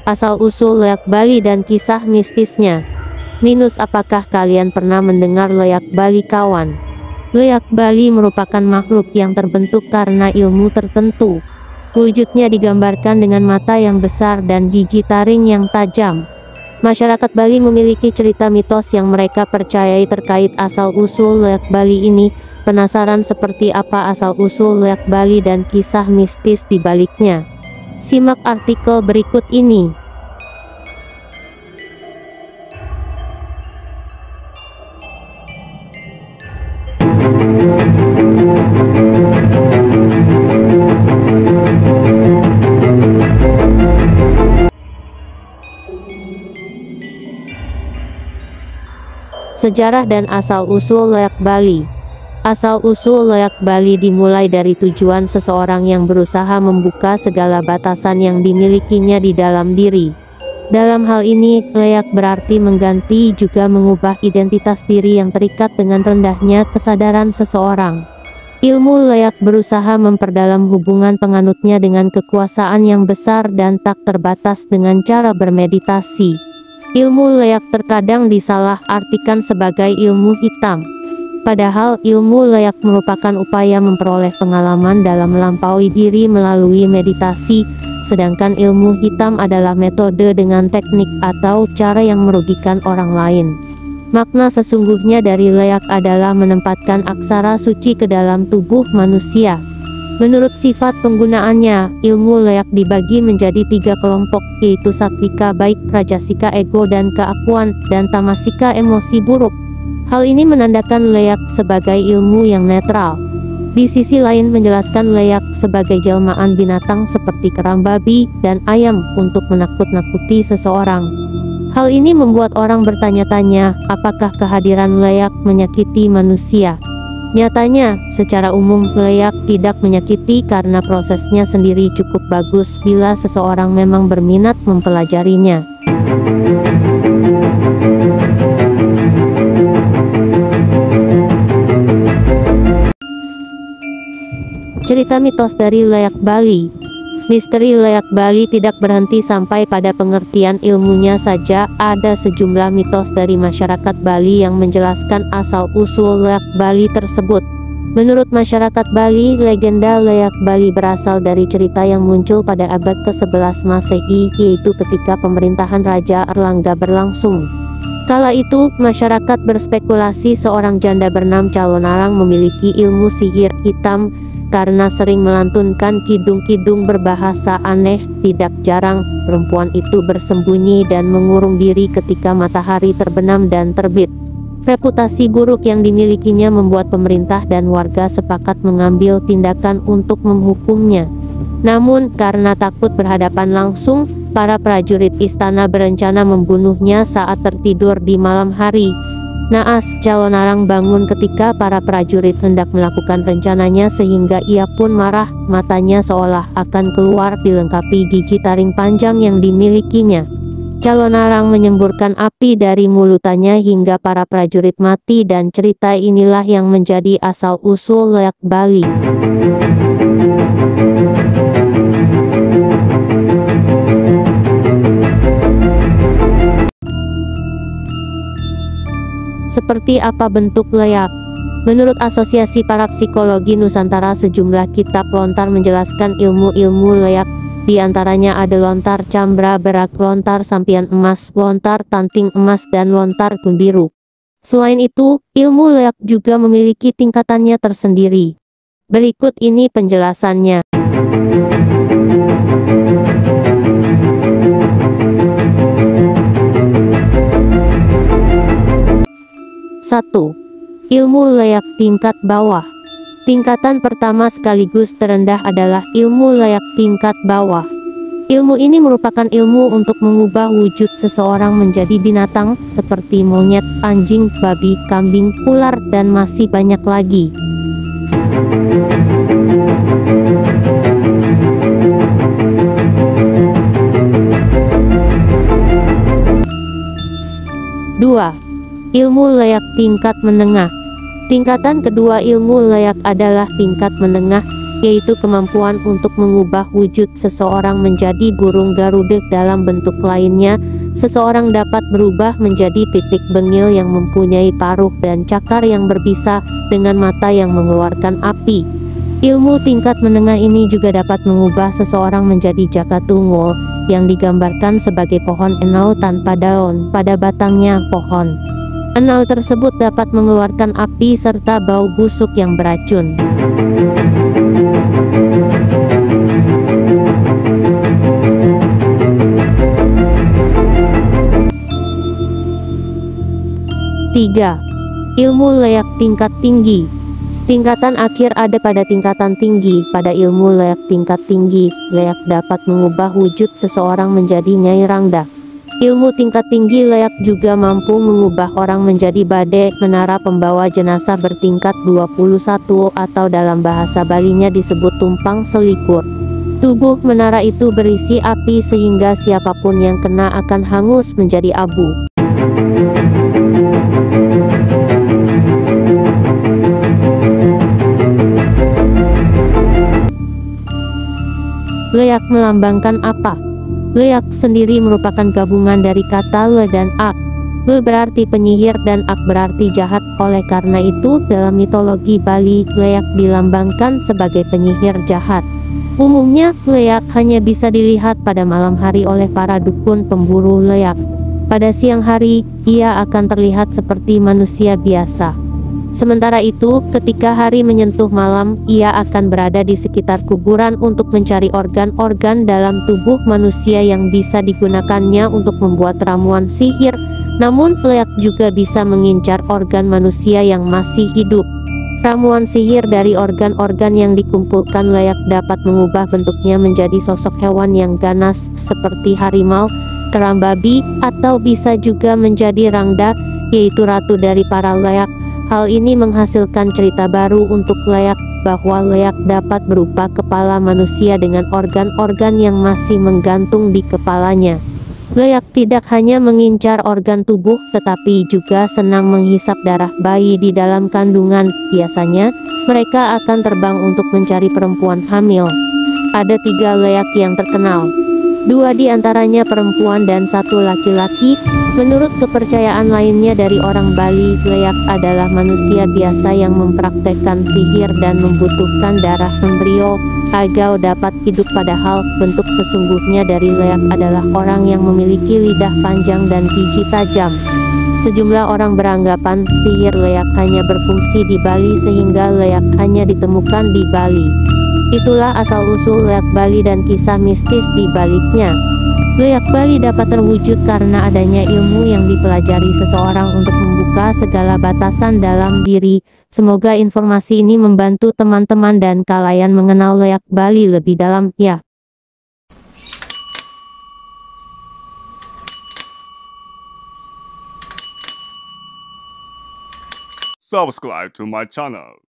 Asal-usul leak Bali dan kisah mistisnya. Minus, apakah kalian pernah mendengar leak Bali, kawan? Leak Bali merupakan makhluk yang terbentuk karena ilmu tertentu. Wujudnya digambarkan dengan mata yang besar dan gigi taring yang tajam. Masyarakat Bali memiliki cerita mitos yang mereka percayai terkait asal-usul leak Bali ini. Penasaran seperti apa asal-usul leak Bali dan kisah mistis di baliknya? Simak artikel berikut ini. Sejarah dan asal-usul leak Bali. Asal-usul leak Bali dimulai dari tujuan seseorang yang berusaha membuka segala batasan yang dimilikinya di dalam diri. Dalam hal ini, leak berarti mengganti, juga mengubah identitas diri yang terikat dengan rendahnya kesadaran seseorang. Ilmu leak berusaha memperdalam hubungan penganutnya dengan kekuasaan yang besar dan tak terbatas dengan cara bermeditasi. Ilmu leak terkadang disalah-artikan sebagai ilmu hitam. Padahal ilmu leak merupakan upaya memperoleh pengalaman dalam melampaui diri melalui meditasi, sedangkan ilmu hitam adalah metode dengan teknik atau cara yang merugikan orang lain. Makna sesungguhnya dari leak adalah menempatkan aksara suci ke dalam tubuh manusia. Menurut sifat penggunaannya, ilmu leak dibagi menjadi 3 kelompok, yaitu satwika baik, rajasika ego dan keakuan, dan tamasika emosi buruk. Hal ini menandakan leak sebagai ilmu yang netral. Di sisi lain, menjelaskan leak sebagai jelmaan binatang seperti kerang, babi, dan ayam untuk menakut-nakuti seseorang. Hal ini membuat orang bertanya-tanya, apakah kehadiran leak menyakiti manusia? Nyatanya, secara umum leak tidak menyakiti karena prosesnya sendiri cukup bagus bila seseorang memang berminat mempelajarinya. Cerita mitos dari leak Bali. Misteri leak Bali tidak berhenti sampai pada pengertian ilmunya saja. Ada sejumlah mitos dari masyarakat Bali yang menjelaskan asal-usul leak Bali tersebut. Menurut masyarakat Bali, legenda leak Bali berasal dari cerita yang muncul pada abad ke-11 Masehi, yaitu ketika pemerintahan Raja Erlangga berlangsung. Kala itu, masyarakat berspekulasi seorang janda bernama Calonarang memiliki ilmu sihir hitam. Karena sering melantunkan kidung-kidung berbahasa aneh, tidak jarang perempuan itu bersembunyi dan mengurung diri ketika matahari terbenam dan terbit. Reputasi buruk yang dimilikinya membuat pemerintah dan warga sepakat mengambil tindakan untuk menghukumnya. Namun, karena takut berhadapan langsung, para prajurit istana berencana membunuhnya saat tertidur di malam hari. Naas, Calonarang bangun ketika para prajurit hendak melakukan rencananya sehingga ia pun marah, matanya seolah akan keluar dilengkapi gigi taring panjang yang dimilikinya. Calonarang menyemburkan api dari mulutannya hingga para prajurit mati, dan cerita inilah yang menjadi asal-usul leak Bali. Seperti apa bentuk leak? Menurut Asosiasi Parapsikologi Nusantara, sejumlah kitab lontar menjelaskan ilmu-ilmu leak. Di antaranya ada lontar cambra berak, lontar sampian emas, lontar tanting emas, dan lontar gundiru. Selain itu, ilmu leak juga memiliki tingkatannya tersendiri. Berikut ini penjelasannya. 1. Ilmu leak tingkat bawah. Tingkatan pertama sekaligus terendah adalah ilmu leak tingkat bawah. Ilmu ini merupakan ilmu untuk mengubah wujud seseorang menjadi binatang seperti monyet, anjing, babi, kambing, ular, dan masih banyak lagi. Dua. Ilmu leak tingkat menengah. Tingkatan kedua ilmu leak adalah tingkat menengah. yaitu kemampuan untuk mengubah wujud seseorang menjadi burung garuda. Dalam bentuk lainnya, seseorang dapat berubah menjadi pitik bengil yang mempunyai paruh dan cakar yang berbisa dengan mata yang mengeluarkan api. Ilmu tingkat menengah ini juga dapat mengubah seseorang menjadi jaka tungul, yang digambarkan sebagai pohon enau tanpa daun pada batangnya pohon. Enau tersebut dapat mengeluarkan api serta bau busuk yang beracun. Tiga. Ilmu leak tingkat tinggi. Tingkatan akhir ada pada tingkatan tinggi. Pada ilmu leak tingkat tinggi, leak dapat mengubah wujud seseorang menjadi Nyai Rangda. Ilmu tingkat tinggi leak juga mampu mengubah orang menjadi bade, menara pembawa jenazah bertingkat 21 atau dalam bahasa Balinya disebut tumpang selikur. Tubuh menara itu berisi api sehingga siapapun yang kena akan hangus menjadi abu. Leak melambangkan apa? Leak sendiri merupakan gabungan dari kata le dan ak. Le berarti penyihir dan ak berarti jahat. Oleh karena itu, dalam mitologi Bali, leak dilambangkan sebagai penyihir jahat. Umumnya, leak hanya bisa dilihat pada malam hari oleh para dukun pemburu leak. Pada siang hari, ia akan terlihat seperti manusia biasa. Sementara itu, ketika hari menyentuh malam, ia akan berada di sekitar kuburan untuk mencari organ-organ dalam tubuh manusia yang bisa digunakannya untuk membuat ramuan sihir. Namun, leak juga bisa mengincar organ manusia yang masih hidup. Ramuan sihir dari organ-organ yang dikumpulkan leak dapat mengubah bentuknya menjadi sosok hewan yang ganas seperti harimau, kerang babi, atau bisa juga menjadi Rangda, yaitu ratu dari para leak. Hal ini menghasilkan cerita baru untuk leak, bahwa leak dapat berupa kepala manusia dengan organ-organ yang masih menggantung di kepalanya. Leak tidak hanya mengincar organ tubuh, tetapi juga senang menghisap darah bayi di dalam kandungan. Biasanya, mereka akan terbang untuk mencari perempuan hamil. Ada 3 leak yang terkenal. 2 di antaranya perempuan dan 1 laki-laki. Menurut kepercayaan lainnya dari orang Bali, leak adalah manusia biasa yang mempraktekkan sihir dan membutuhkan darah embrio agar dapat hidup, padahal bentuk sesungguhnya dari leak adalah orang yang memiliki lidah panjang dan gigi tajam. Sejumlah orang beranggapan sihir leak hanya berfungsi di Bali sehingga leak hanya ditemukan di Bali. Itulah asal-usul leak Bali dan kisah mistis di baliknya. Leak Bali dapat terwujud karena adanya ilmu yang dipelajari seseorang untuk membuka segala batasan dalam diri. Semoga informasi ini membantu teman-teman dan kalian mengenal leak Bali lebih dalam, ya. Subscribe to my channel.